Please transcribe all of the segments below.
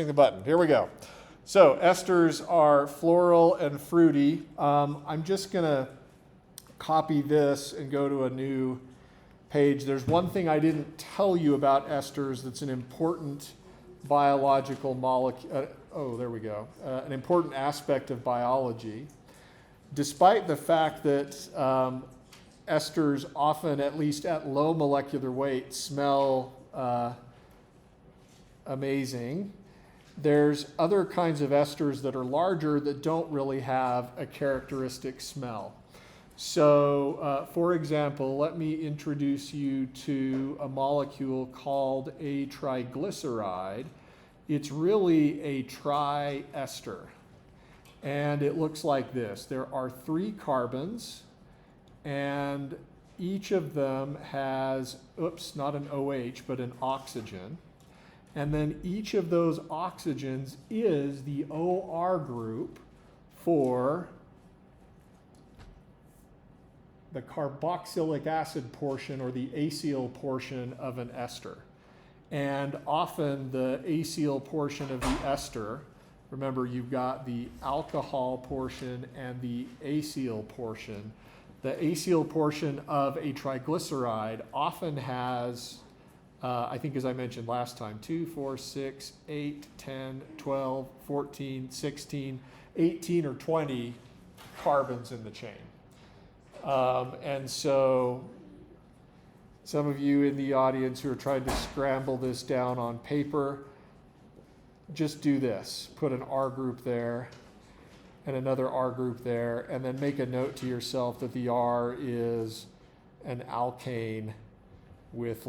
The button. Here we go. So esters are floral and fruity. I'm just going to copy this and go to a new page. There's one thing I didn't tell you about esters that's an important biological molecule. There we go. An important aspect of biology. Despite the fact that esters often, at least at low molecular weight, smell amazing, there's other kinds of esters that are larger that don't really have a characteristic smell. So, for example, let me introduce you to a molecule called a triglyceride. It's really a triester, and it looks like this. There are 3 carbons, and each of them has, not an OH, but an oxygen. And then each of those oxygens is the OR group for the carboxylic acid portion or the acyl portion of an ester. And often the acyl portion of the ester, remember you've got the alcohol portion and the acyl portion. The acyl portion of a triglyceride often has I think as I mentioned last time, 2, 4, 6, 8, 10, 12, 14, 16, 18 or 20 carbons in the chain. And so some of you in the audience who are trying to scramble this down on paper, just do this. Put an R group there and another R group there, and then make a note to yourself that the R is an alkane with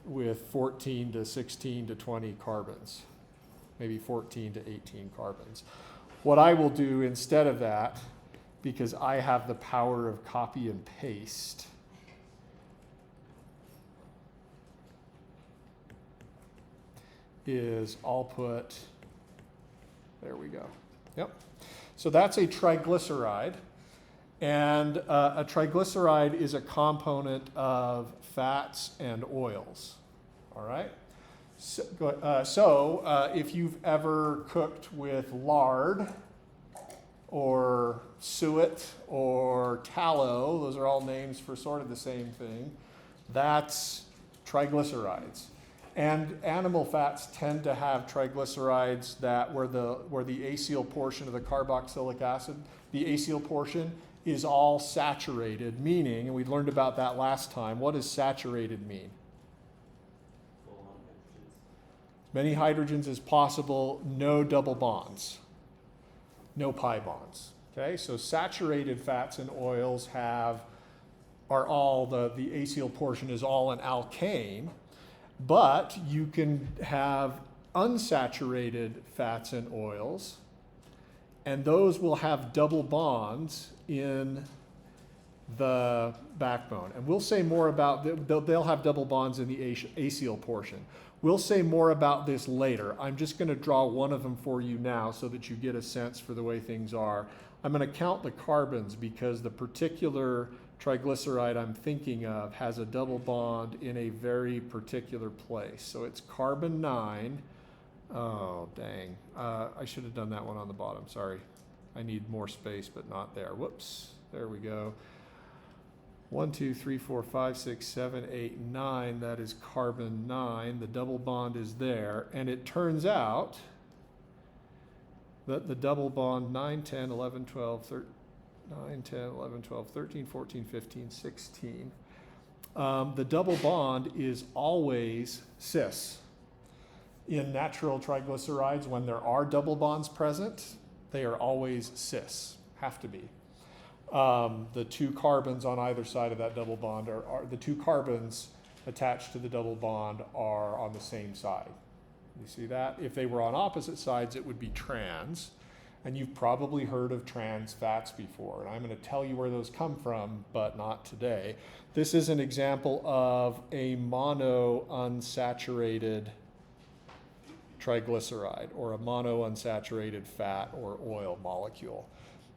with 14 to 16 to 20 carbons, maybe 14 to 18 carbons. What I will do instead of that, because I have the power of copy and paste, is I'll put, there we go. Yep. So that's a triglyceride. And a triglyceride is a component of fats and oils, all right? So if you've ever cooked with lard or suet or tallow, those are all names for sort of the same thing, that's triglycerides. And animal fats tend to have triglycerides that where the acyl portion of the carboxylic acid, the acyl portion is all saturated, meaning, and we learned about that last time, what does saturated mean? As many hydrogens as possible, no double bonds, no pi bonds. Okay, so saturated fats and oils are all, the acyl portion is all an alkane, but you can have unsaturated fats and oils, and those will have double bonds in the backbone. And we'll say more about, they'll have double bonds in the acyl portion. We'll say more about this later. I'm just going to draw one of them for you now so that you get a sense for the way things are. I'm going to count the carbons because the particular triglyceride I'm thinking of has a double bond in a very particular place. So it's carbon 9. Oh, dang. I should have done that one on the bottom. Sorry. I need more space, but not there. Whoops. There we go. 1, 2, 3, 4, 5, 6, 7, 8, 9. That is carbon 9. The double bond is there. And it turns out that the double bond 9, 10, 11, 12, 13, 9, 10, 11, 12, 13, 14, 15, 16. The double bond is always cis. In natural triglycerides, when there are double bonds present, they are always cis, have to be. The 2 carbons on either side of that double bond are the 2 carbons attached to the double bond are on the same side. You see that? If they were on opposite sides, it would be trans. And you've probably heard of trans fats before. And I'm going to tell you where those come from, but not today. This is an example of a monounsaturated triglyceride or a monounsaturated fat or oil molecule.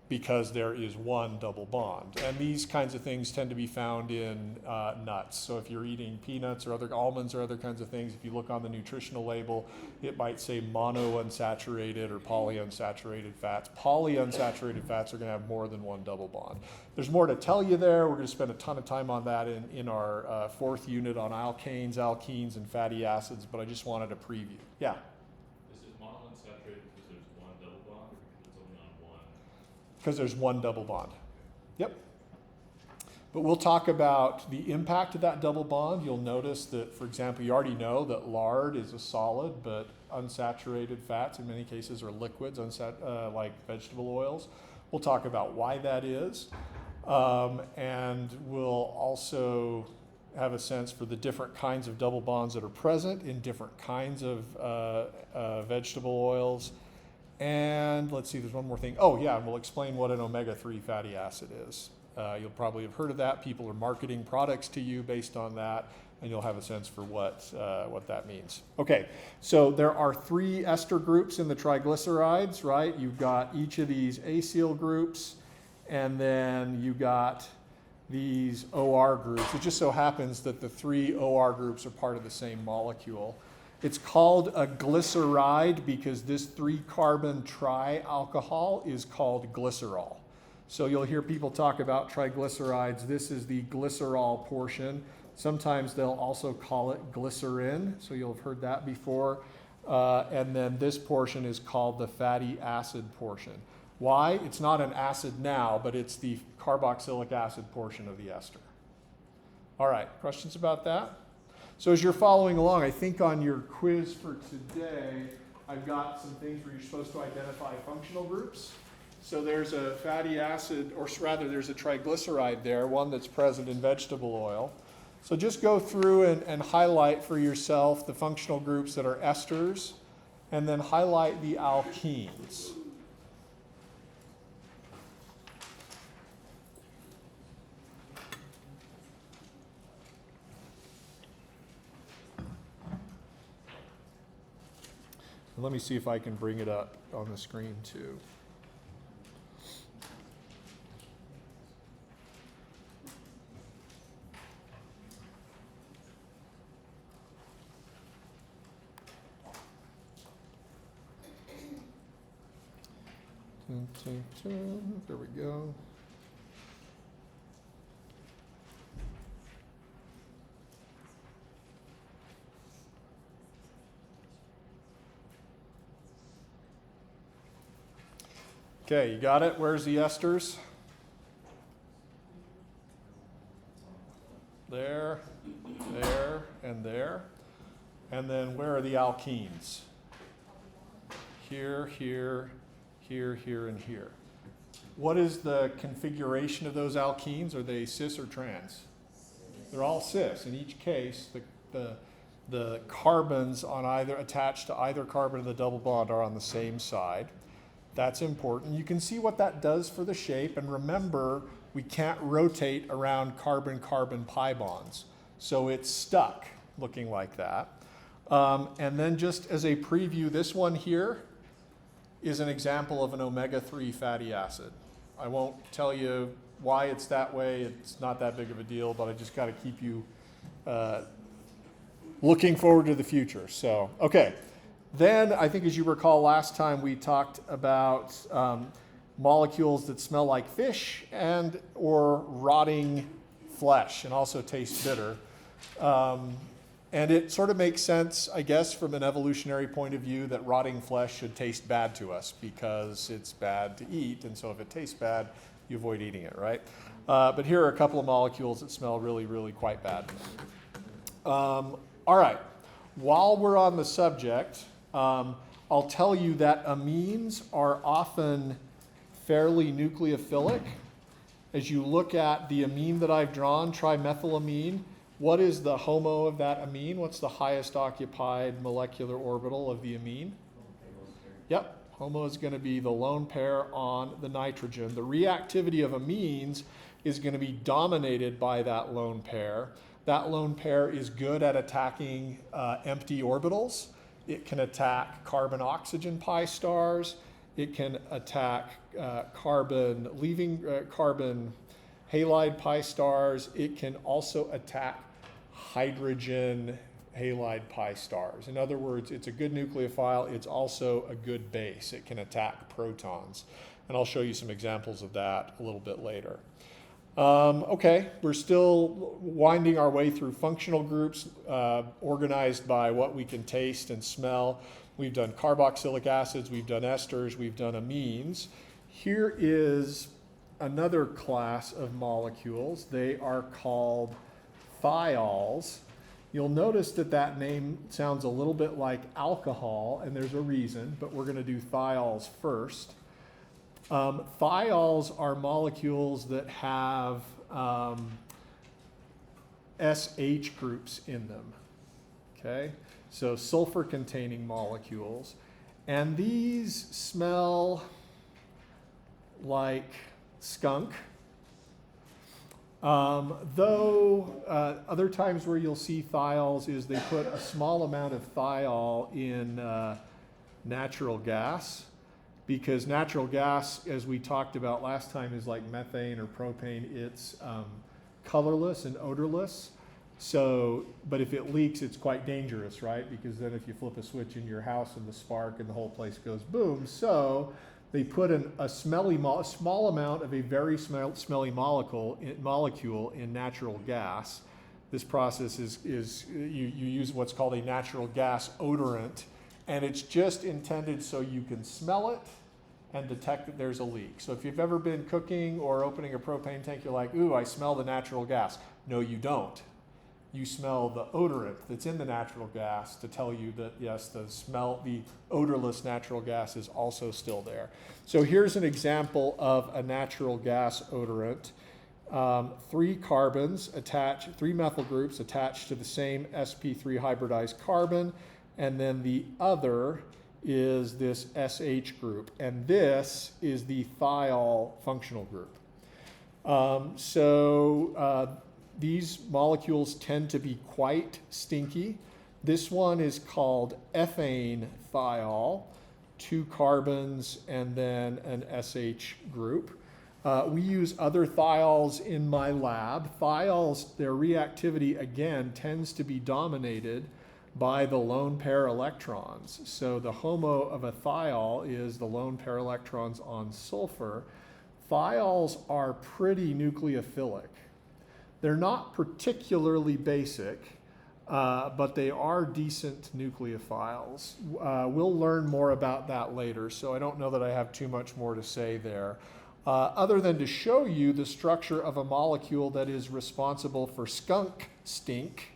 because there is one double bond. And these kinds of things tend to be found in nuts. So if you're eating peanuts or other almonds or other kinds of things, if you look on the nutritional label, it might say monounsaturated or polyunsaturated fats. Polyunsaturated fats are going to have more than one double bond. There's more to tell you there. We're going to spend a ton of time on that in our fourth unit on alkanes, alkenes, and fatty acids, but I just wanted a preview. Yeah? Because there's one double bond. Yep. But we'll talk about the impact of that double bond. You'll notice that, for example, you already know that lard is a solid, but unsaturated fats in many cases are liquids, like vegetable oils. We'll talk about why that is. And we'll also have a sense for the different kinds of double bonds that are present in different kinds of vegetable oils. And let's see, there's one more thing. Oh yeah, and we'll explain what an omega-3 fatty acid is. You'll probably have heard of that. People are marketing products to you based on that, and you'll have a sense for what that means. Okay, so there are 3 ester groups in the triglycerides, right? You've got each of these acyl groups, and then you got these OR groups. It just so happens that the 3 OR groups are part of the same molecule. It's called a glyceride because this 3-carbon trialcohol is called glycerol. So you'll hear people talk about triglycerides. This is the glycerol portion. Sometimes they'll also call it glycerin, so you'll have heard that before. And then this portion is called the fatty acid portion. Why? It's not an acid now, but it's the carboxylic acid portion of the ester. All right, questions about that? So as you're following along, I think on your quiz for today, I've got some things where you're supposed to identify functional groups. So there's a fatty acid, or rather there's a triglyceride there, one that's present in vegetable oil. So just go through and highlight for yourself the functional groups that are esters, and then highlight the alkenes. Let me see if I can bring it up on the screen too. There we go. Okay, you got it? Where's the esters? There, there, and there. And then where are the alkenes? Here, here, here, here, and here. What is the configuration of those alkenes? Are they cis or trans? They're all cis. In each case, the carbons on either attached to either carbon of the double bond are on the same side. That's important. You can see what that does for the shape, and remember, we can't rotate around carbon-carbon pi bonds. So it's stuck looking like that. And then just as a preview, this one here is an example of an omega-3 fatty acid. I won't tell you why it's that way. It's not that big of a deal, but I just got to keep you looking forward to the future. So, okay. Then, I think as you recall last time, we talked about molecules that smell like fish and or rotting flesh and also taste bitter. And it sort of makes sense, I guess, from an evolutionary point of view that rotting flesh should taste bad to us because it's bad to eat. And so if it tastes bad, you avoid eating it, right? But here are a couple of molecules that smell really, really quite bad. All right. While we're on the subject, I'll tell you that amines are often fairly nucleophilic. As you look at the amine that I've drawn, trimethylamine, what is the HOMO of that amine? What's the highest occupied molecular orbital of the amine? Yep, HOMO is going to be the lone pair on the nitrogen. The reactivity of amines is going to be dominated by that lone pair. That lone pair is good at attacking empty orbitals. It can attack carbon-oxygen pi stars, it can attack carbon, leaving carbon halide pi stars. It can also attack hydrogen halide pi stars. In other words, it's a good nucleophile. It's also a good base. It can attack protons. And I'll show you some examples of that a little bit later. Okay, we're still winding our way through functional groups organized by what we can taste and smell. We've done carboxylic acids, we've done esters, we've done amines. Here is another class of molecules. They are called thiols. You'll notice that that name sounds a little bit like alcohol, and there's a reason, but we're going to do thiols first. Thiols are molecules that have SH groups in them, okay? So sulfur-containing molecules. And these smell like skunk, though other times where you'll see thiols is they put a small amount of thiol in natural gas, because natural gas, as we talked about last time, is like methane or propane. It's colorless and odorless. So, but if it leaks, it's quite dangerous, right? Because then if you flip a switch in your house and the spark and the whole place goes boom. So they put a small amount of a very smelly molecule in natural gas. This process is you use what's called a natural gas odorant, and it's just intended so you can smell it and detect that there's a leak. So if you've ever been cooking or opening a propane tank, you're like, ooh, I smell the natural gas. No, you don't. You smell the odorant that's in the natural gas to tell you that, yes, the odorless natural gas is also still there. So here's an example of a natural gas odorant. 3 carbons attached, 3 methyl groups attached to the same sp3 hybridized carbon, and then the other is this SH group, and this is the thiol functional group. These molecules tend to be quite stinky. This one is called ethane thiol, 2 carbons and then an SH group. We use other thiols in my lab. Thiols, their reactivity again tends to be dominated by the lone pair electrons. So the HOMO of a thiol is the lone pair electrons on sulfur. Thiols are pretty nucleophilic. They're not particularly basic, but they are decent nucleophiles. We'll learn more about that later, so I don't know that I have too much more to say there, other than to show you the structure of a molecule that is responsible for skunk stink.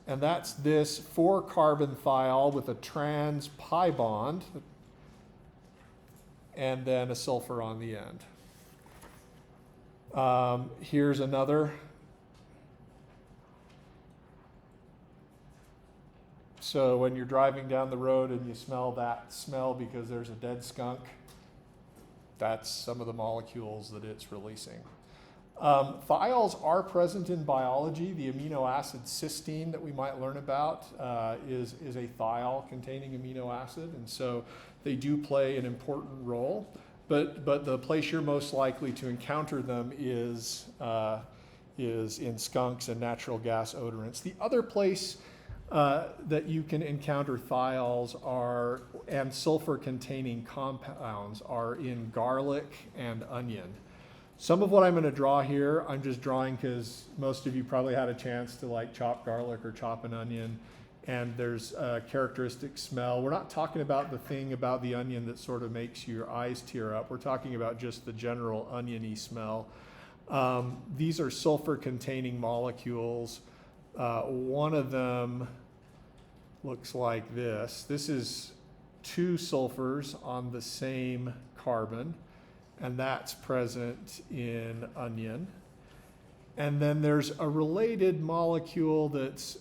And that's this 4-carbon thiol with a trans pi bond and then a sulfur on the end. Here's another. So when you're driving down the road and you smell that smell because there's a dead skunk, that's some of the molecules that it's releasing. Thiols are present in biology. The amino acid cysteine that we might learn about is a thiol-containing amino acid, and so they do play an important role. But the place you're most likely to encounter them is in skunks and natural gas odorants. The other place that you can encounter thiols and sulfur-containing compounds are in garlic and onion. Some of what I'm going to draw here, I'm just drawing because most of you probably had a chance to like chop garlic or chop an onion, and there's a characteristic smell. We're not talking about the thing about the onion that sort of makes your eyes tear up. We're talking about just the general oniony smell. These are sulfur-containing molecules. One of them looks like this. This is 2 sulfurs on the same carbon, and that's present in onion. And then there's a related molecule that's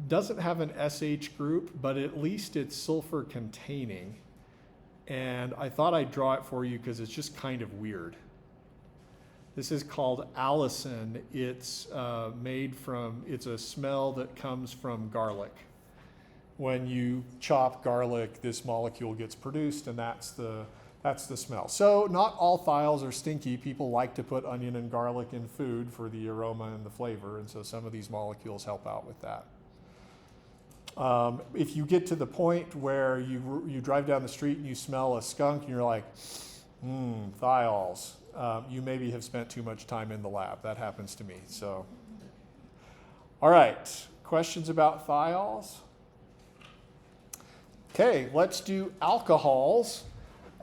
doesn't have an SH group, but at least it's sulfur containing. And I thought I'd draw it for you because it's just kind of weird. This is called allicin. It's it's a smell that comes from garlic. when you chop garlic, this molecule gets produced, and that's the smell. So not all thiols are stinky. People like to put onion and garlic in food for the aroma and the flavor, and so some of these molecules help out with that. If you get to the point where you drive down the street and you smell a skunk and you're like, thiols, you maybe have spent too much time in the lab. That happens to me. So, all right, questions about thiols? Okay, let's do alcohols.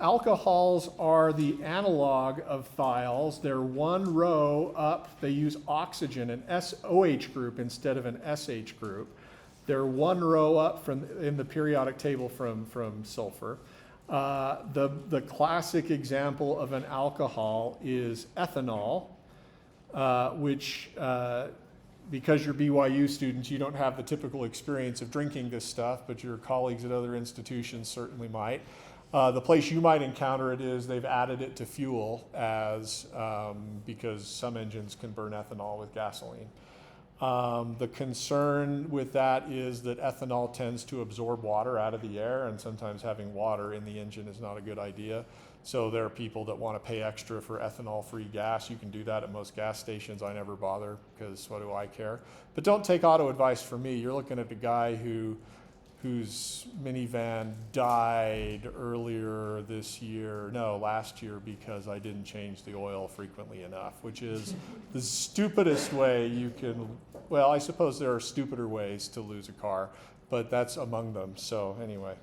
Alcohols are the analog of thiols. They're one row up. They use oxygen, an SOH group instead of an SH group. They're one row up in the periodic table from sulfur. The classic example of an alcohol is ethanol, which, because you're BYU students, you don't have the typical experience of drinking this stuff, but your colleagues at other institutions certainly might. The place you might encounter it is they've added it to fuel because some engines can burn ethanol with gasoline. The concern with that is that ethanol tends to absorb water out of the air, and sometimes having water in the engine is not a good idea. So there are people that want to pay extra for ethanol-free gas. You can do that at most gas stations. I never bother because what do I care? But don't take auto advice from me. You're looking at a guy whose minivan died last year because I didn't change the oil frequently enough, which is the stupidest way you can, well, I suppose there are stupider ways to lose a car, but that's among them. So anyway,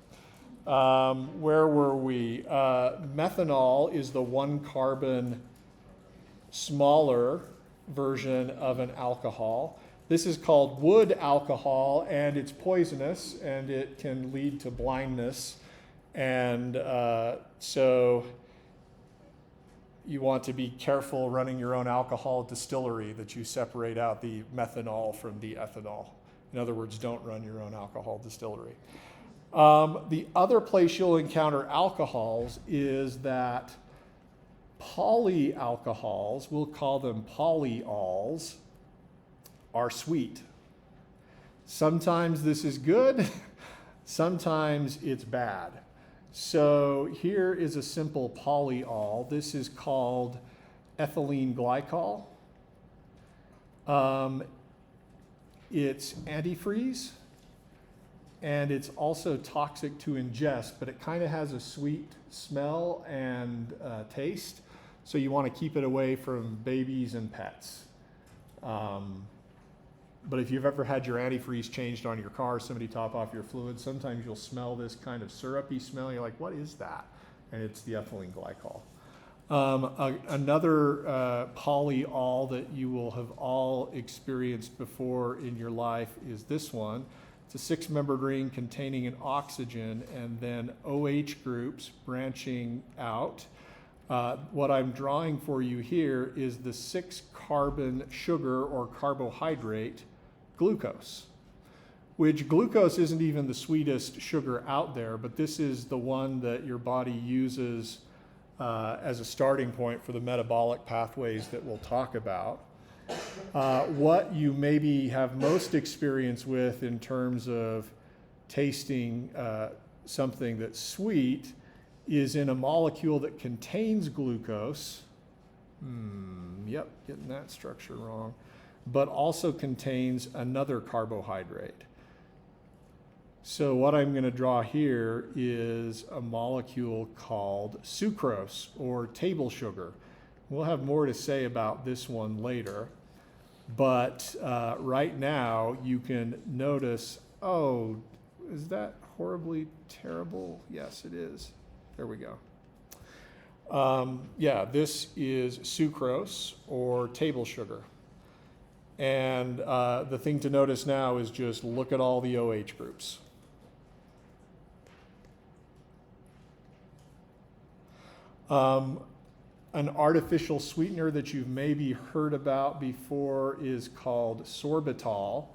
where were we? Methanol is the one carbon smaller version of an alcohol. This is called wood alcohol, and it's poisonous, and it can lead to blindness. And so you want to be careful running your own alcohol distillery that you separate out the methanol from the ethanol. In other words, don't run your own alcohol distillery. The other place you'll encounter alcohols is that polyalcohols, we'll call them polyols, are sweet. Sometimes this is good, sometimes it's bad. So here is a simple polyol. This is called ethylene glycol. It's antifreeze, and it's also toxic to ingest, but it kind of has a sweet smell and taste, so you want to keep it away from babies and pets. But if you've ever had your antifreeze changed on your car, somebody top off your fluid, sometimes you'll smell this kind of syrupy smell. You're like, what is that? And it's the ethylene glycol. Another polyol that you will have all experienced before in your life is this one. It's a 6-membered ring containing an oxygen and then OH groups branching out. What I'm drawing for you here is the 6-carbon sugar or carbohydrate, glucose, which glucose isn't even the sweetest sugar out there, but this is the one that your body uses as a starting point for the metabolic pathways that we'll talk about. What you maybe have most experience with in terms of tasting something that's sweet is in a molecule that contains glucose. Yep, getting that structure wrong. But also contains another carbohydrate. So what I'm going to draw here is a molecule called sucrose, or table sugar. We'll have more to say about this one later. But right now you can notice, oh, is that horribly terrible? Yes, it is. There we go. Yeah, this is sucrose, or table sugar. And the thing to notice now is just look at all the OH groups. An artificial sweetener that you've maybe heard about before is called sorbitol.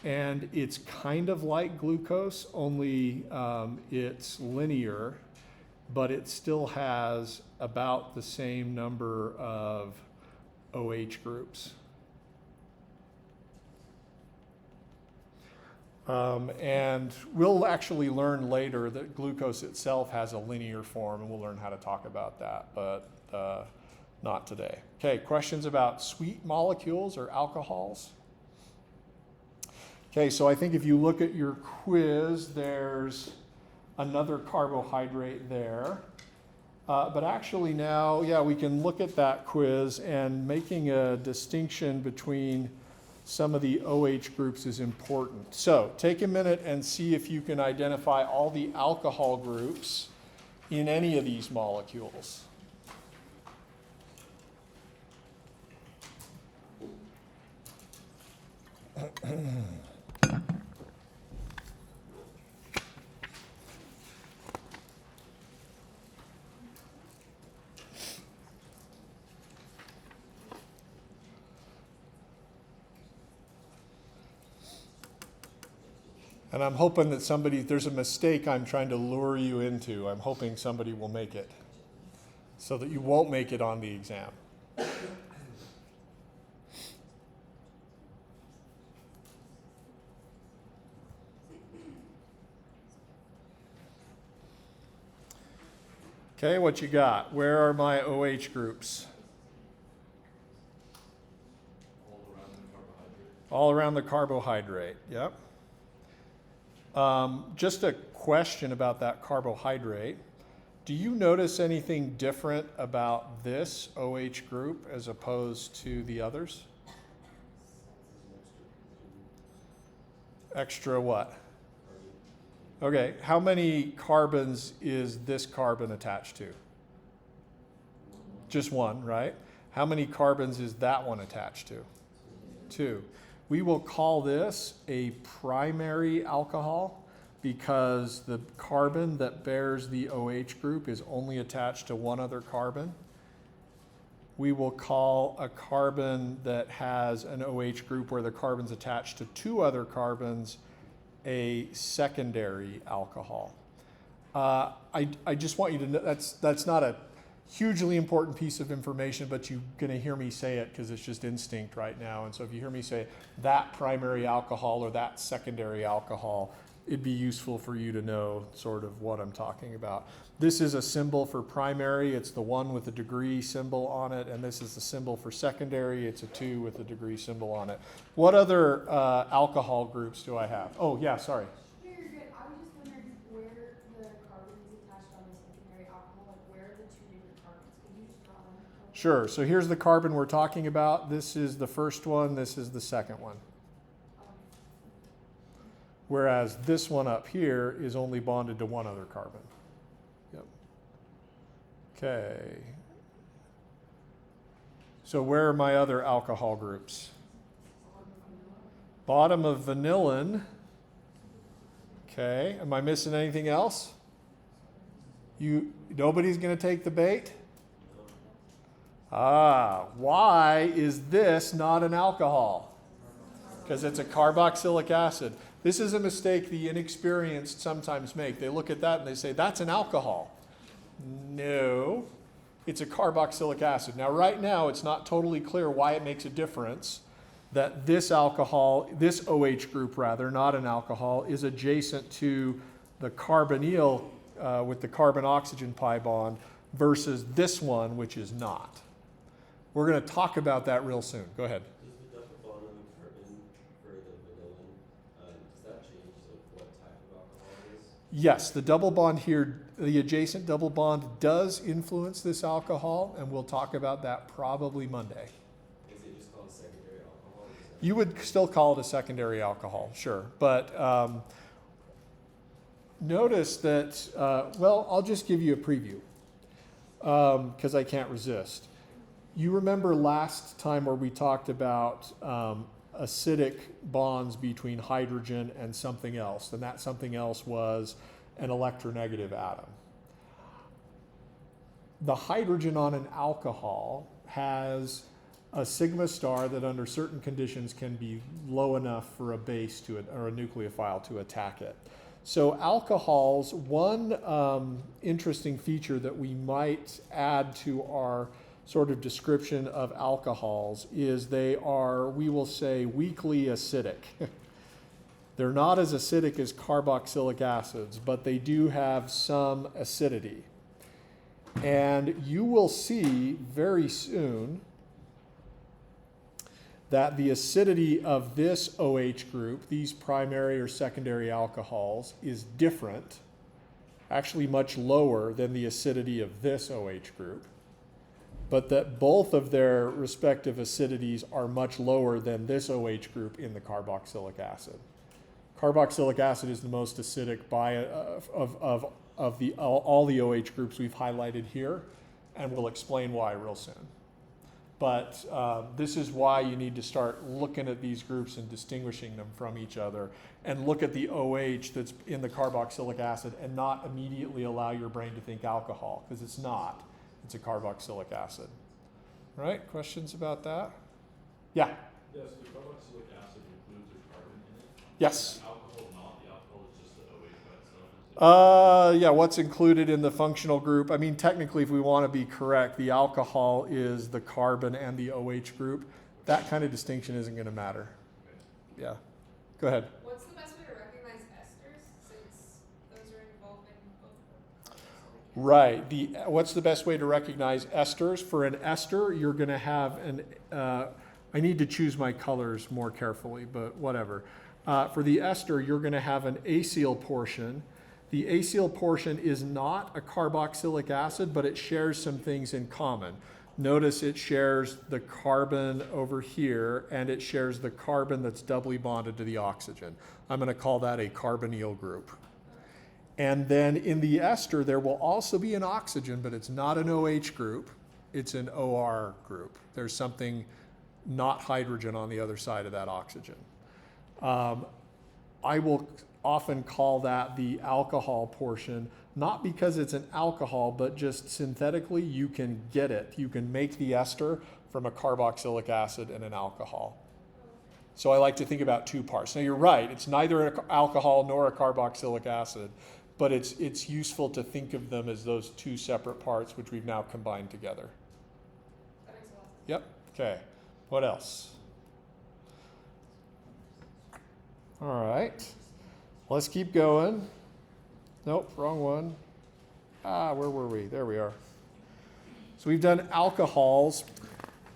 And it's kind of like glucose, only it's linear, but it still has about the same number of OH groups. And we'll actually learn later that glucose itself has a linear form, and we'll learn how to talk about that, but not today. Okay, questions about sweet molecules or alcohols? Okay, so I think if you look at your quiz, there's another carbohydrate there. But actually now, yeah, we can look at that quiz, and making a distinction between some of the OH groups is important. So take a minute and see if you can identify all the alcohol groups in any of these molecules. And I'm hoping that somebody, there's a mistake I'm trying to lure you into. I'm hoping somebody will make it so that you won't make it on the exam. Okay, what you got? Where are my OH groups? All around the carbohydrate, yep. Just a question about that carbohydrate. Do you notice anything different about this OH group as opposed to the others? Extra what? Okay, how many carbons is this carbon attached to? Just one, right? How many carbons is that one attached to? Two. We will call this a primary alcohol because the carbon that bears the OH group is only attached to one other carbon. We will call a carbon that has an OH group where the carbon's attached to two other carbons a secondary alcohol. I just want you to know that's not a hugely important piece of information, but you're going to hear me say it because it's just instinct right now. And so if you hear me say that primary alcohol or that secondary alcohol, it'd be useful for you to know sort of what I'm talking about. This is a symbol for primary. It's the 1 with the degree symbol on it. And this is the symbol for secondary. It's a 2 with the degree symbol on it. What other alcohol groups do I have? Oh, yeah, sorry. No, you're good. I was just wondering where the carbon is attached on the secondary alcohol, like where are the two different carbons? Could you just draw them? Sure. So here's the carbon we're talking about. This is the first one. This is the second one. Whereas this one up here is only bonded to one other carbon. Yep. Okay. So where are my other alcohol groups? Bottom of vanillin. Okay. Am I missing anything else? Nobody's going to take the bait? Why is this not an alcohol? Because it's a carboxylic acid. This is a mistake the inexperienced sometimes make. They look at that and they say, that's an alcohol. No, it's a carboxylic acid. Now, right now, it's not totally clear why it makes a difference that this alcohol, this OH group rather, not an alcohol, is adjacent to the carbonyl with the carbon-oxygen pi bond versus this one, which is not. We're going to talk about that real soon. Go ahead. Yes, the double bond here, the adjacent double bond does influence this alcohol, and we'll talk about that probably Monday. Is it just called secondary alcohol? You would still call it a secondary alcohol, sure. But notice that, well, I'll just give you a preview because I can't resist. You remember last time where we talked about acidic bonds between hydrogen and something else, and that something else was an electronegative atom. The hydrogen on an alcohol has a sigma star that under certain conditions can be low enough for a base to it, or a nucleophile to attack it. So alcohols, one interesting feature that we might add to our sort of description of alcohols is they are, we will say, weakly acidic. They're not as acidic as carboxylic acids, but they do have some acidity. And you will see very soon that the acidity of this OH group, these primary or secondary alcohols, is different, actually much lower than the acidity of this OH group, but that both of their respective acidities are much lower than this OH group in the carboxylic acid. Carboxylic acid is the most acidic of all the OH groups we've highlighted here, and we'll explain why real soon. But this is why you need to start looking at these groups and distinguishing them from each other, and look at the OH that's in the carboxylic acid and not immediately allow your brain to think alcohol, because it's not. It's a carboxylic acid. All right, questions about that? Yeah? Yes, the carboxylic acid includes a carbon in it. Yes. The alcohol, not the alcohol, is just the OH by itself. Yeah, what's included in the functional group? I mean, technically, if we want to be correct, the alcohol is the carbon and the OH group. That kind of distinction isn't going to matter. Yeah. Go ahead. What's the best way to recognize esters, since those are involved in both of them? Right. What's the best way to recognize esters? For an ester, you're going to have I need to choose my colors more carefully, but whatever. For the ester, you're going to have an acyl portion. The acyl portion is not a carboxylic acid, but it shares some things in common. Notice it shares the carbon over here, and it shares the carbon that's doubly bonded to the oxygen. I'm going to call that a carbonyl group. And then in the ester, there will also be an oxygen, but it's not an OH group. It's an OR group. There's something not hydrogen on the other side of that oxygen. I will often call that the alcohol portion, not because it's an alcohol, but just synthetically you can get it. You can make the ester from a carboxylic acid and an alcohol. So I like to think about two parts. Now you're right, it's neither an alcohol nor a carboxylic acid, but it's useful to think of them as those two separate parts, which we've now combined together. That makes a lot of sense. Yep, okay. What else? All right, let's keep going. Nope, wrong one. Where were we? There we are. So we've done alcohols.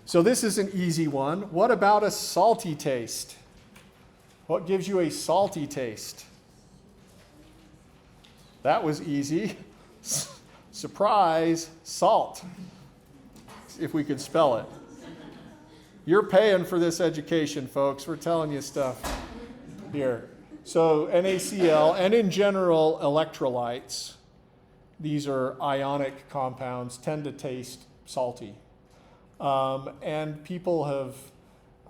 So this is an easy one. What about a salty taste? What gives you a salty taste? That was easy. Surprise, salt. If we could spell it. You're paying for this education, folks. We're telling you stuff here. So NaCl, and in general, electrolytes, these are ionic compounds, tend to taste salty. And people have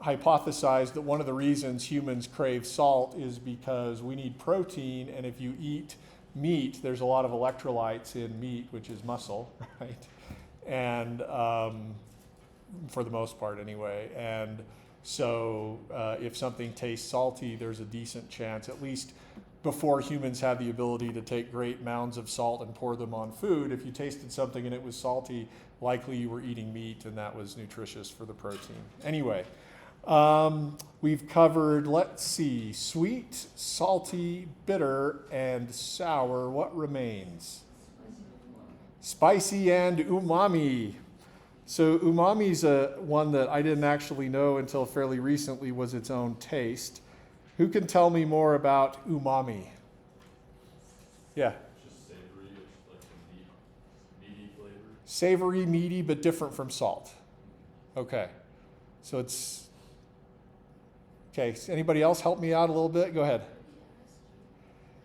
hypothesized that one of the reasons humans crave salt is because we need protein, and if you eat meat, there's a lot of electrolytes in meat, which is muscle, right? And for the most part anyway. And so if something tastes salty, there's a decent chance, at least before humans had the ability to take great mounds of salt and pour them on food, if you tasted something and it was salty, likely you were eating meat and that was nutritious for the protein. Anyway, we've covered, let's see, sweet, salty, bitter, and sour. What remains? Spicy and umami. So umami's one that I didn't actually know until fairly recently was its own taste. Who can tell me more about umami? Yeah. It's just savory, it's like a meaty flavor. Savory, meaty, but different from salt. Okay. So it's, okay, so anybody else help me out a little bit? Go ahead.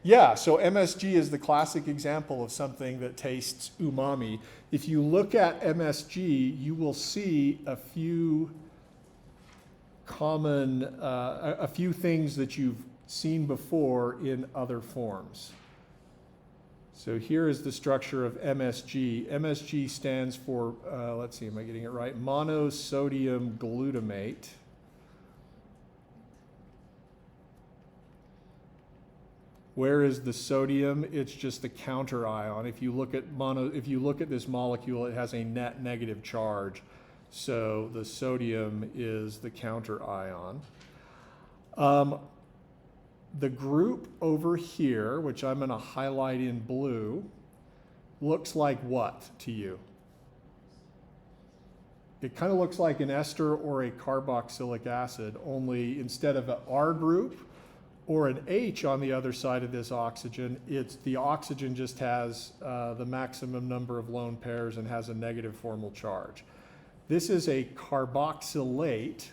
Yeah, so MSG is the classic example of something that tastes umami. If you look at MSG, you will see a few common, a few things that you've seen before in other forms. So here is the structure of MSG. MSG stands for, let's see, am I getting it right? Monosodium glutamate. Where is the sodium? It's just the counter ion. If you look at this molecule, it has a net negative charge. So the sodium is the counter ion. the group over here, which I'm going to highlight in blue, looks like what to you? It kind of looks like an ester or a carboxylic acid, only instead of an R group or an H on the other side of this oxygen, the oxygen just has the maximum number of lone pairs and has a negative formal charge. This is a carboxylate,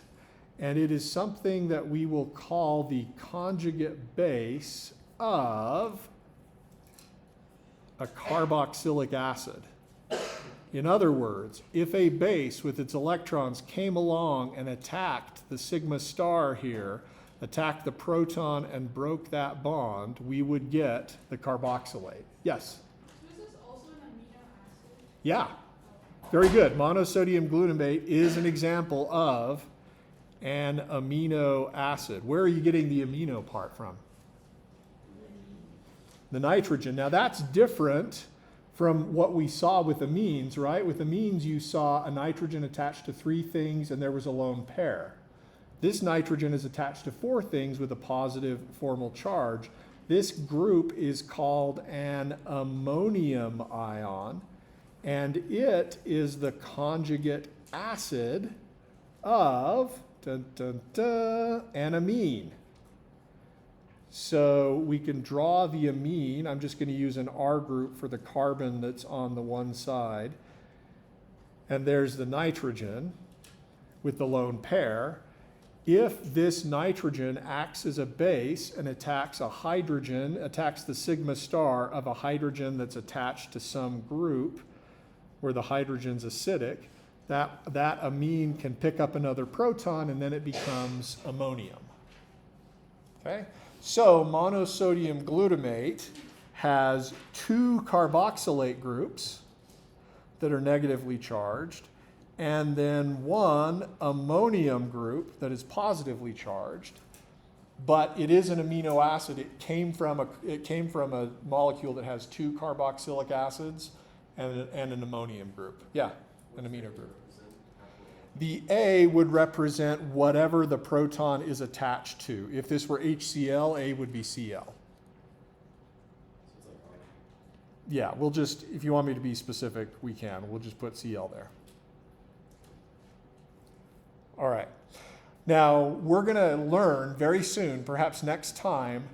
and it is something that we will call the conjugate base of a carboxylic acid. In other words, if a base with its electrons came along and attacked the sigma star here, attacked the proton and broke that bond, we would get the carboxylate. Yes? So is this also an amino acid? Yeah. Very good. Monosodium glutamate is an example of an amino acid. Where are you getting the amino part from? The nitrogen. Now that's different from what we saw with amines, right? With amines, you saw a nitrogen attached to 3 things and there was a lone pair. This nitrogen is attached to 4 things with a positive formal charge. This group is called an ammonium ion, and it is the conjugate acid of an amine. So we can draw the amine. I'm just going to use an R group for the carbon that's on the one side. And there's the nitrogen with the lone pair. If this nitrogen acts as a base and attacks a hydrogen, attacks the sigma star of a hydrogen that's attached to some group where the hydrogen's acidic, that amine can pick up another proton and then it becomes ammonium. Okay? So monosodium glutamate has 2 carboxylate groups that are negatively charged, and then 1 ammonium group that is positively charged. But it is an amino acid. It came from a molecule that has 2 carboxylic acids and an ammonium group. Yeah, an amino group. The A would represent whatever the proton is attached to. If this were HCl, A would be Cl. Yeah, we'll just, if you want me to be specific, we can. We'll just put Cl there. All right. Now, we're going to learn very soon, perhaps next time,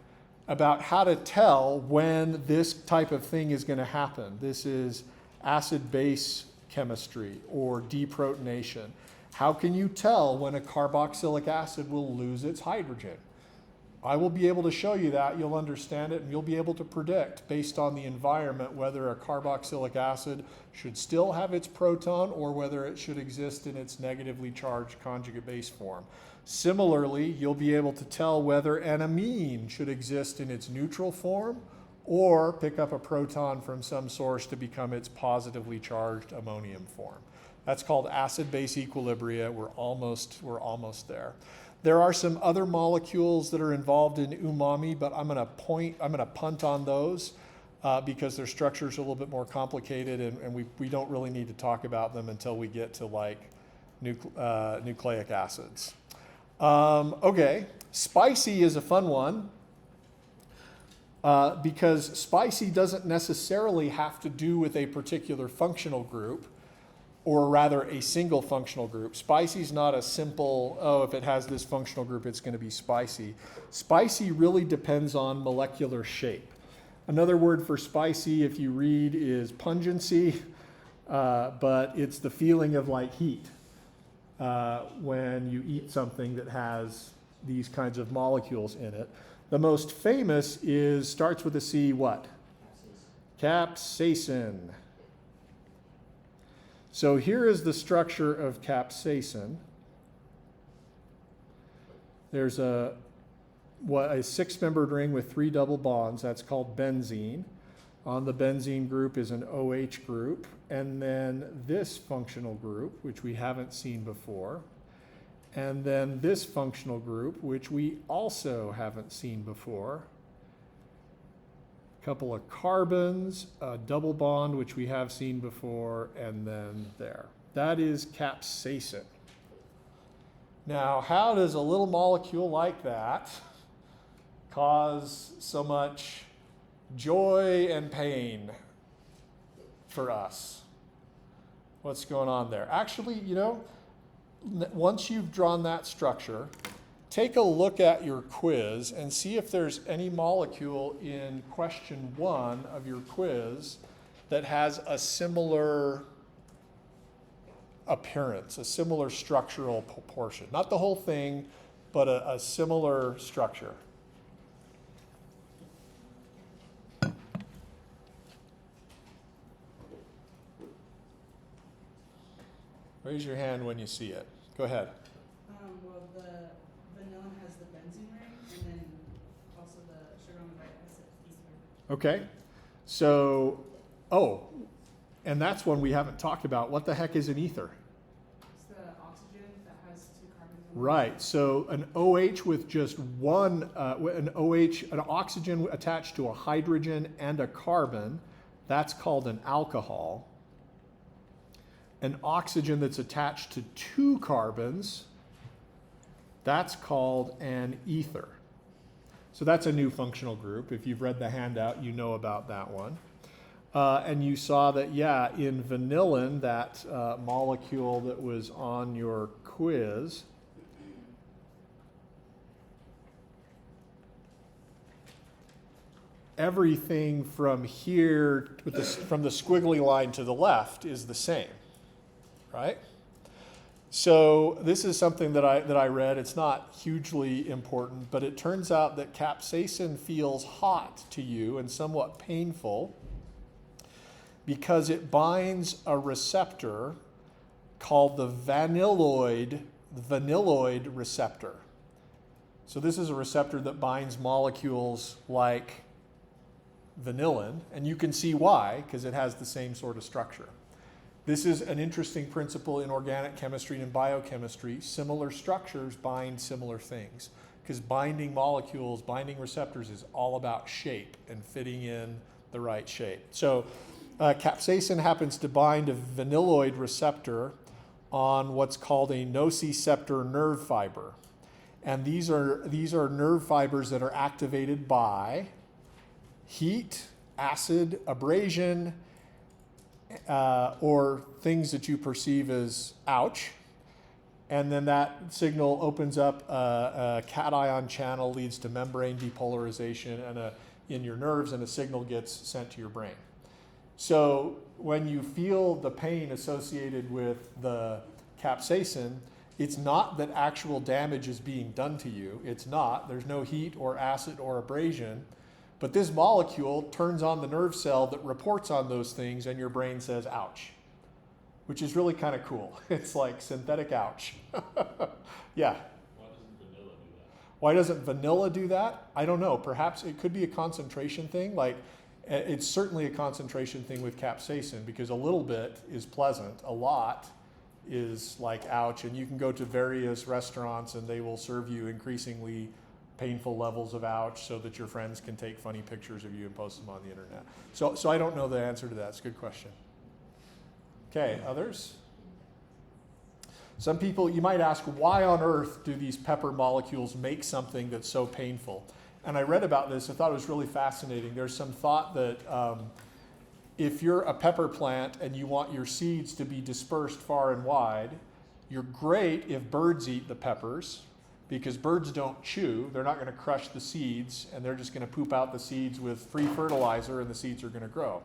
about how to tell when this type of thing is going to happen. This is acid-base chemistry or deprotonation. How can you tell when a carboxylic acid will lose its hydrogen? I will be able to show you that. You'll understand it, and you'll be able to predict, based on the environment, whether a carboxylic acid should still have its proton or whether it should exist in its negatively charged conjugate base form. Similarly, you'll be able to tell whether an amine should exist in its neutral form or pick up a proton from some source to become its positively charged ammonium form. That's called acid-base equilibria. We're almost there. There are some other molecules that are involved in umami, but I'm going to punt on those because their structure is a little bit more complicated, and we don't really need to talk about them until we get to like nucleic acids. Okay, spicy is a fun one. Because spicy doesn't necessarily have to do with a particular functional group, or rather a single functional group. Spicy is not a simple, oh, if it has this functional group, it's going to be spicy. Spicy really depends on molecular shape. Another word for spicy, if you read, is pungency, but it's the feeling of like heat when you eat something that has these kinds of molecules in it. The most famous starts with a C, what? Capsaicin. So here is the structure of capsaicin. There's a 6-membered ring with 3 double bonds. That's called benzene. On the benzene group is an OH group. And then this functional group, which we haven't seen before. And then this functional group, which we also haven't seen before. A couple of carbons, a double bond, which we have seen before, and then there. That is capsaicin. Now, how does a little molecule like that cause so much joy and pain for us? What's going on there? Actually, once you've drawn that structure, take a look at your quiz and see if there's any molecule in question 1 of your quiz that has a similar appearance, a similar structural proportion. Not the whole thing, but a similar structure. Raise your hand when you see it. Go ahead. Well, the vanilla has the benzene ring, and then also the sugar on the right has the ether. Okay. So, and that's one we haven't talked about. What the heck is an ether? It's the oxygen that has 2 carbons. On Right. So an OH with just one, an oxygen attached to a hydrogen and a carbon, that's called an alcohol. An oxygen that's attached to 2 carbons, that's called an ether. So that's a new functional group. If you've read the handout, you know about that one. And you saw that, in vanillin, that molecule that was on your quiz, everything from here, from the squiggly line to the left, is the same. Right? So this is something that I read. It's not hugely important, but it turns out that capsaicin feels hot to you and somewhat painful because it binds a receptor called the vanilloid receptor. So this is a receptor that binds molecules like vanillin, and you can see why, because it has the same sort of structure. This is an interesting principle in organic chemistry and biochemistry. Similar structures bind similar things, because binding molecules, binding receptors is all about shape and fitting in the right shape. So capsaicin happens to bind a vanilloid receptor on what's called a nociceptor nerve fiber. And these are nerve fibers that are activated by heat, acid, abrasion, or things that you perceive as ouch. And then that signal opens up a cation channel, leads to membrane depolarization in your nerves, and a signal gets sent to your brain. So when you feel the pain associated with the capsaicin, it's not that actual damage is being done to you. It's not. There's no heat or acid or abrasion. But this molecule turns on the nerve cell that reports on those things, and your brain says, ouch, which is really kind of cool. It's like synthetic ouch. Yeah. Why doesn't vanilla do that? Why doesn't vanilla do that? I don't know. Perhaps it could be a concentration thing. Like, it's certainly a concentration thing with capsaicin, because a little bit is pleasant. A lot is like ouch. And you can go to various restaurants and they will serve you increasingly painful levels of ouch so that your friends can take funny pictures of you and post them on the internet. So I don't know the answer to that. It's a good question. Okay, others? Some people, you might ask, why on earth do these pepper molecules make something that's so painful? And I read about this. I thought it was really fascinating. There's some thought that if you're a pepper plant and you want your seeds to be dispersed far and wide, you're great if birds eat the peppers, because birds don't chew. They're not going to crush the seeds, and they're just going to poop out the seeds with free fertilizer, and the seeds are going to grow.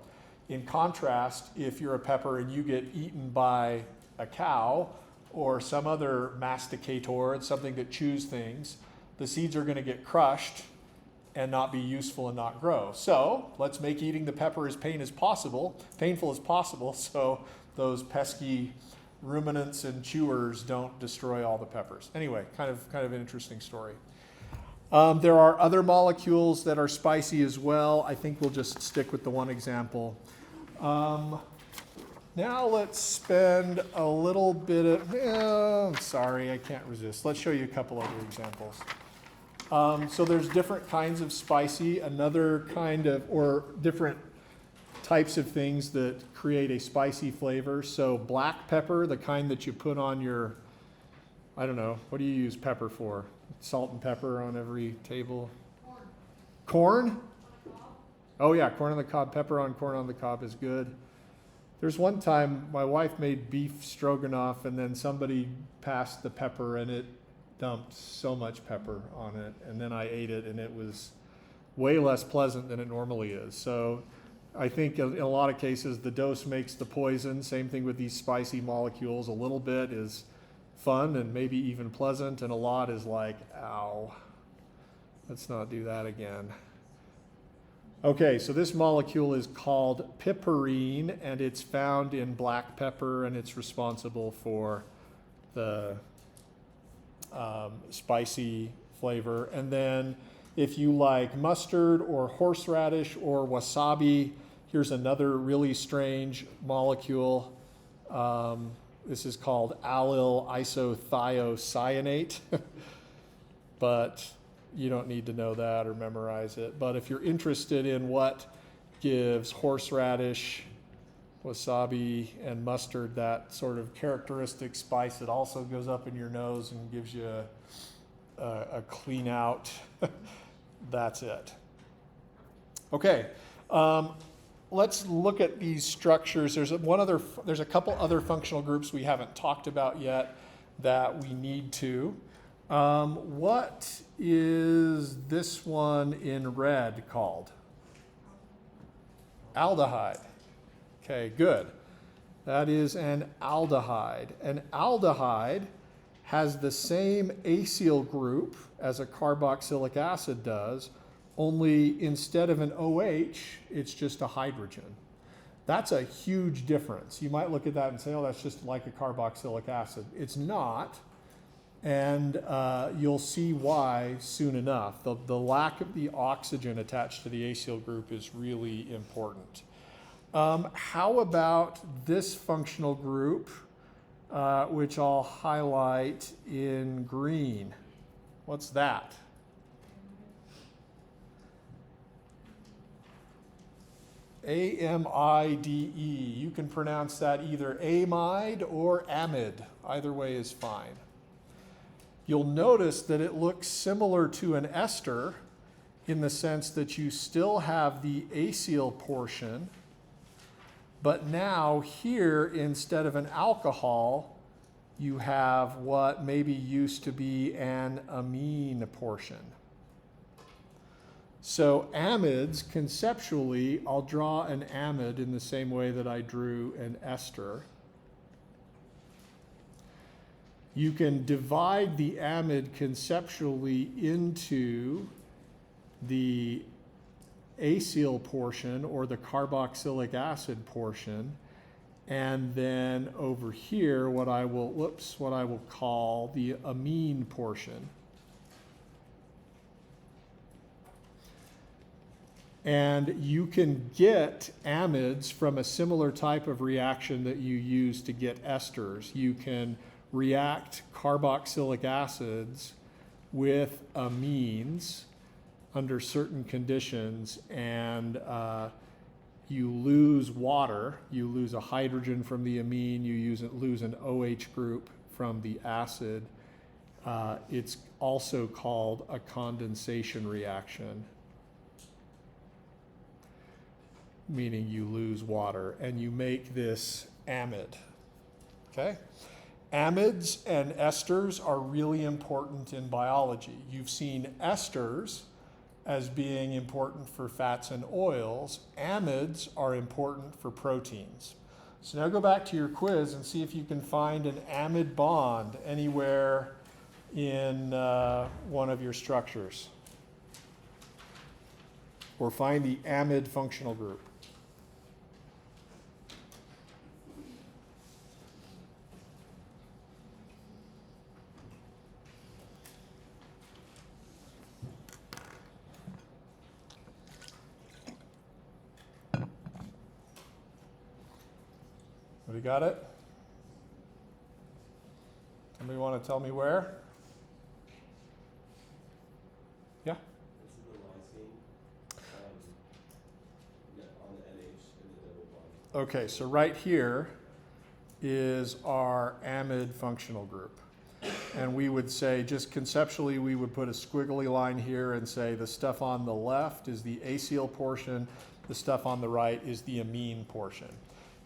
In contrast, if you're a pepper and you get eaten by a cow or some other masticator, it's something that chews things, the seeds are going to get crushed and not be useful and not grow. So let's make eating the pepper as painful as possible, so those pesky ruminants and chewers don't destroy all the peppers. Anyway, kind of an interesting story. There are other molecules that are spicy as well. I think we'll just stick with the one example. Now let's spend a little bit of, sorry, I can't resist. Let's show you a couple other examples. So there's different kinds of spicy, another kind of, or different types of things that create a spicy flavor. So black pepper, the kind that you put on your, I don't know, what do you use pepper for? Salt and pepper on every table? Corn? Oh yeah, corn on the cob, pepper on corn on the cob is good. There's one time my wife made beef stroganoff and then somebody passed the pepper and it dumped so much pepper on it. And then I ate it and it was way less pleasant than it normally is. So I think in a lot of cases the dose makes the poison. Same thing with these spicy molecules. A little bit is fun and maybe even pleasant, and a lot is like, ow, let's not do that again. Okay, so this molecule is called piperine, and it's found in black pepper, and it's responsible for the spicy flavor. And then if you like mustard or horseradish or wasabi, here's another really strange molecule. This is called allyl isothiocyanate, but you don't need to know that or memorize it. But if you're interested in what gives horseradish, wasabi, and mustard that sort of characteristic spice that also goes up in your nose and gives you a clean out, that's it. Okay, let's look at these structures. There's a couple other functional groups we haven't talked about yet that we need to. What is this one in red called? Aldehyde. Okay, good. That is an aldehyde. An aldehyde has the same acyl group as a carboxylic acid does, only instead of an OH, it's just a hydrogen. That's a huge difference. You might look at that and say, oh, that's just like a carboxylic acid. It's not, and you'll see why soon enough. The lack of the oxygen attached to the acyl group is really important. How about this functional group, which I'll highlight in green? What's that? AMIDE. You can pronounce that either amide or amide. Either way is fine. You'll notice that it looks similar to an ester in the sense that you still have the acyl portion, but now here, instead of an alcohol, you have what maybe used to be an amine portion. So amides, conceptually, I'll draw an amide in the same way that I drew an ester. You can divide the amide conceptually into the acyl portion or the carboxylic acid portion, and then over here what I will call the amine portion. And you can get amides from a similar type of reaction that you use to get esters. You can react carboxylic acids with amines under certain conditions, and you lose water. You lose a hydrogen from the amine. You lose an OH group from the acid. It's also called a condensation reaction, meaning you lose water, and you make this amide. Okay? Amides and esters are really important in biology. You've seen esters as being important for fats and oils. Amides are important for proteins. So now go back to your quiz and see if you can find an amide bond anywhere in one of your structures. Or find the amide functional group. Everybody got it? Somebody want to tell me where? Yeah? This is the lysine on the NH in the double bond. Okay, so right here is our amide functional group. And we would say, just conceptually, we would put a squiggly line here and say the stuff on the left is the acyl portion, the stuff on the right is the amine portion.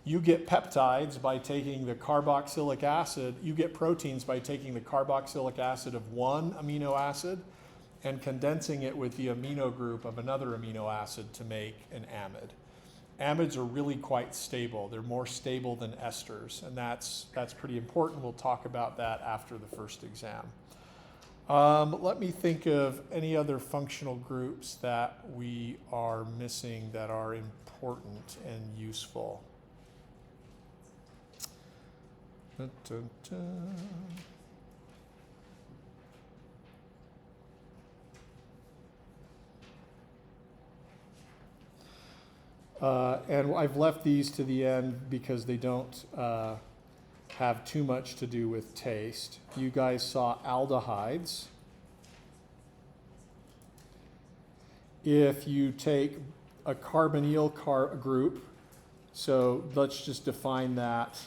You get peptides by taking the carboxylic acid, you get proteins by taking the carboxylic acid of one amino acid and condensing it with the amino group of another amino acid to make an amide. Amides are really quite stable. They're more stable than esters, and that's pretty important. We'll talk about that after the first exam. Let me think of any other functional groups that we are missing that are important and useful. Dun, dun, dun. And I've left these to the end because they don't have too much to do with taste. You guys saw aldehydes. If you take a carbonyl group, so let's just define that.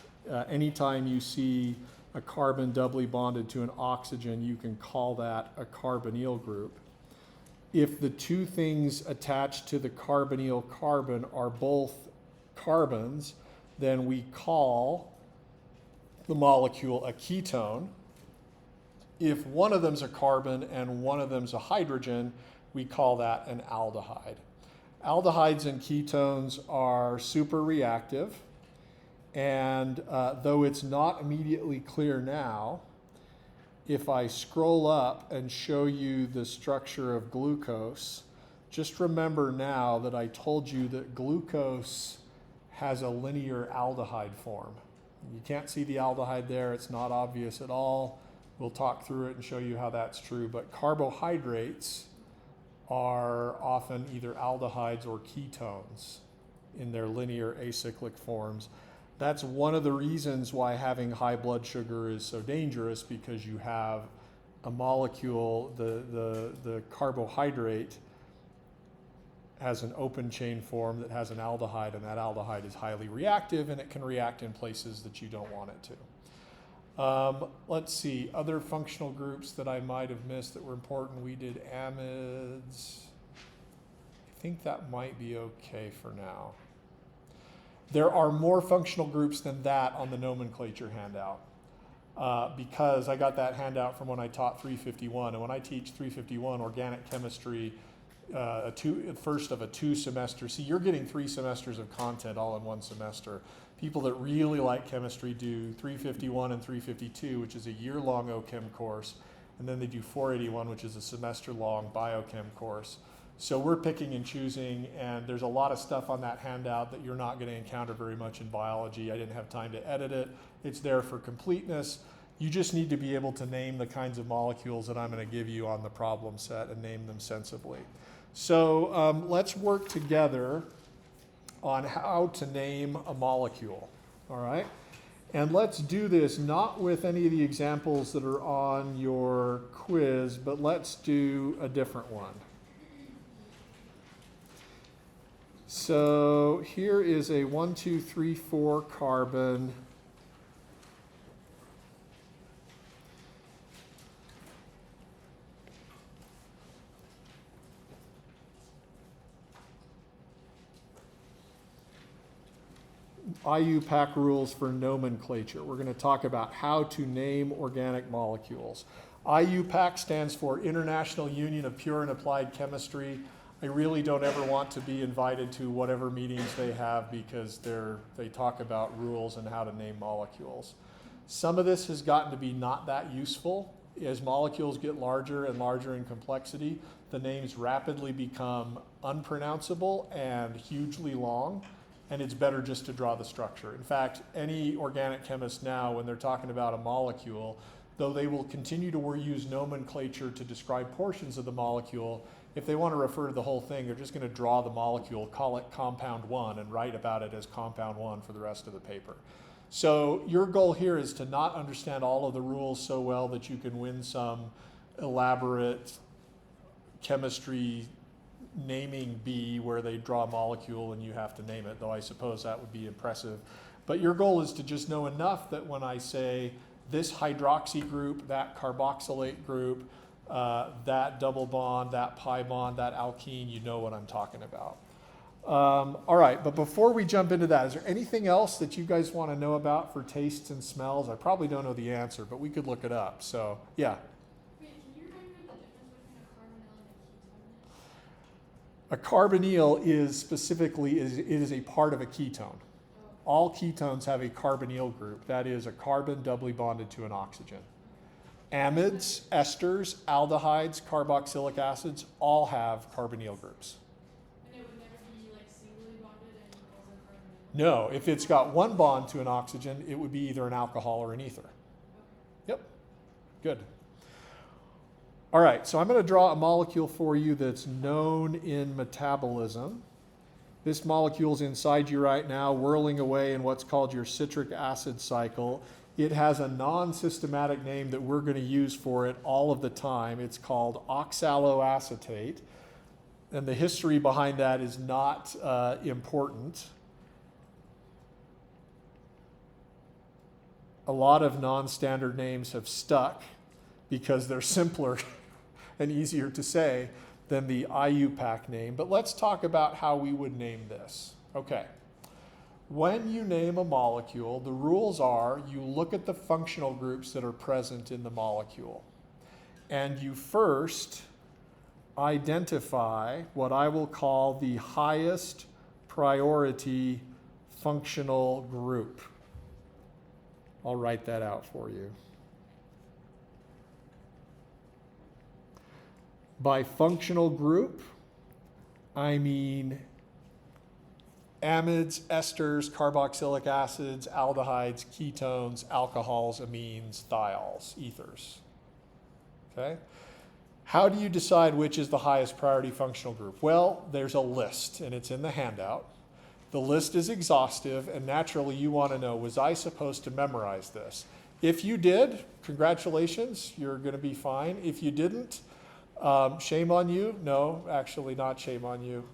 Anytime you see a carbon doubly bonded to an oxygen, you can call that a carbonyl group. If the two things attached to the carbonyl carbon are both carbons, then we call the molecule a ketone. If one of them's a carbon and one of them's a hydrogen, we call that an aldehyde. Aldehydes and ketones are super reactive, and though it's not immediately clear now, if I scroll up and show you the structure of glucose, just remember now that I told you that glucose has a linear aldehyde form. You can't see the aldehyde there, it's not obvious at all. We'll talk through it and show you how that's true, but carbohydrates are often either aldehydes or ketones in their linear acyclic forms. That's one of the reasons why having high blood sugar is so dangerous, because you have a molecule, the carbohydrate has an open chain form that has an aldehyde, and that aldehyde is highly reactive, and it can react in places that you don't want it to. Let's see, other functional groups that I might have missed that were important. We did amides. I think that might be okay for now. There are more functional groups than that on the nomenclature handout, because I got that handout from when I taught 351. And when I teach 351 organic chemistry, first of a 2 semester, see, you're getting 3 semesters of content all in one semester. People that really like chemistry do 351 and 352, which is a year-long OChem course, and then they do 481, which is a semester-long biochem course. So we're picking and choosing, and there's a lot of stuff on that handout that you're not going to encounter very much in biology. I didn't have time to edit it. It's there for completeness. You just need to be able to name the kinds of molecules that I'm going to give you on the problem set and name them sensibly. So let's work together on how to name a molecule, all right? And let's do this not with any of the examples that are on your quiz, but let's do a different one. So here is a 1, 2, 3, 4 carbon. IUPAC rules for nomenclature. We're going to talk about how to name organic molecules. IUPAC stands for International Union of Pure and Applied Chemistry. I really don't ever want to be invited to whatever meetings they have, because they talk about rules and how to name molecules. Some of this has gotten to be not that useful. As molecules get larger and larger in complexity, the names rapidly become unpronounceable and hugely long, and it's better just to draw the structure. In fact, any organic chemist now, when they're talking about a molecule, though they will continue to use nomenclature to describe portions of the molecule, if they want to refer to the whole thing, they're just going to draw the molecule, call it compound 1, and write about it as compound 1 for the rest of the paper. So your goal here is to not understand all of the rules so well that you can win some elaborate chemistry naming bee where they draw a molecule and you have to name it, though I suppose that would be impressive. But your goal is to just know enough that when I say this hydroxy group, that carboxylate group, that double bond, that pi bond, that alkene, you know what I'm talking about. All right, but before we jump into that, is there anything else that you guys want to know about for tastes and smells? I probably don't know the answer, but we could look it up. So, yeah. Wait, can you remind me what the difference between a carbonyl and a ketone is? A carbonyl is specifically, it is a part of a ketone. All ketones have a carbonyl group. That is a carbon doubly bonded to an oxygen. Amides, esters, aldehydes, carboxylic acids all have carbonyl groups. And it would never be like singly bonded and also carbonyl? No, if it's got one bond to an oxygen, it would be either an alcohol or an ether. Yep, good. All right, so I'm going to draw a molecule for you that's known in metabolism. This molecule's inside you right now, whirling away in what's called your citric acid cycle. It has a non-systematic name that we're going to use for it all of the time. It's called oxaloacetate. And the history behind that is not important. A lot of non-standard names have stuck because they're simpler and easier to say than the IUPAC name. But let's talk about how we would name this. Okay. When you name a molecule, the rules are you look at the functional groups that are present in the molecule. And you first identify what I will call the highest priority functional group. I'll write that out for you. By functional group, I mean amides, esters, carboxylic acids, aldehydes, ketones, alcohols, amines, thiols, ethers. Okay? How do you decide which is the highest priority functional group? Well, there's a list, and it's in the handout. The list is exhaustive, and naturally you want to know, was I supposed to memorize this? If you did, congratulations, you're going to be fine. If you didn't, shame on you. No, actually not shame on you.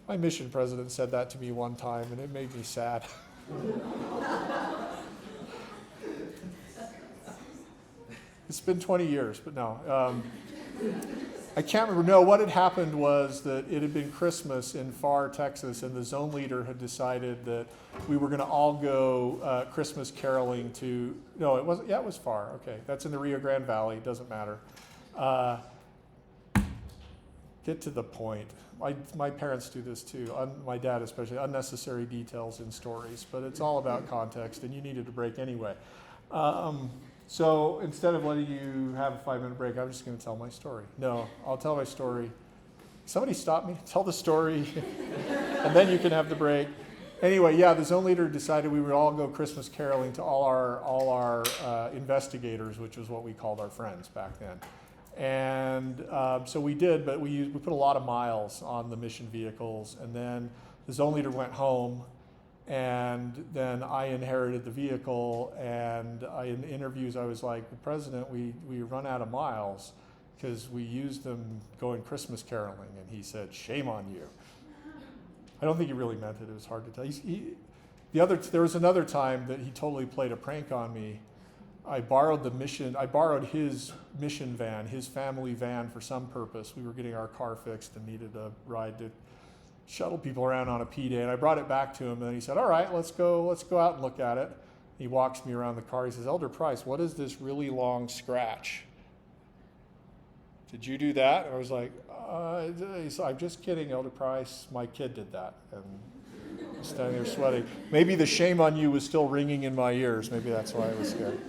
My mission president said that to me one time, and it made me sad. It's been 20 years, but no. I can't remember. No, what had happened was that it had been Christmas in Pharr, Texas, and the zone leader had decided that we were going to all go Christmas caroling to, no, it wasn't, yeah, it was Pharr. Okay, that's in the Rio Grande Valley. It doesn't matter. Get to the point. My parents do this too, my dad especially, unnecessary details in stories, but it's all about context, and you needed a break anyway. So instead of letting you have a 5-minute break, I'm just going to tell my story. No, I'll tell my story. Somebody stop me, tell the story, and then you can have the break. Anyway, yeah, the zone leader decided we would all go Christmas caroling to all our investigators, which was what we called our friends back then. And so we did, but we put a lot of miles on the mission vehicles, and then the zone leader went home, and then I inherited the vehicle, and in interviews I was like, the president, we run out of miles because we used them going Christmas caroling, and he said, shame on you. I don't think he really meant it. It was hard to tell. There was another time that he totally played a prank on me. I borrowed his mission van, his family van, for some purpose. We were getting our car fixed and needed a ride to shuttle people around on a P-Day, and I brought it back to him, and then he said, all right, let's go out and look at it. He walks me around the car. He says, Elder Price, what is this really long scratch? Did you do that? I was like, I'm just kidding, Elder Price. My kid did that. And I was standing there sweating. Maybe the shame on you was still ringing in my ears. Maybe that's why I was scared.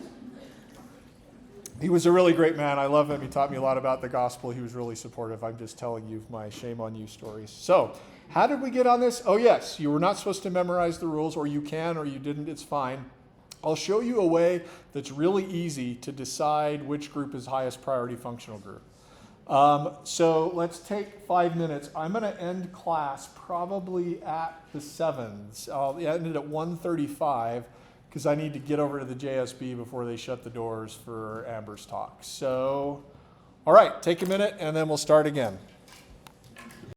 He was a really great man. I love him. He taught me a lot about the gospel. He was really supportive. I'm just telling you my shame on you stories. So, how did we get on this? Oh, yes, you were not supposed to memorize the rules, or you can, or you didn't. It's fine. I'll show you a way that's really easy to decide which group is highest priority functional group. So let's take 5 minutes. I'm going to end class probably at the 7s. I'll end it at 1:35 because I need to get over to the JSB before they shut the doors for Amber's talk. So, all right, take a minute and then we'll start again.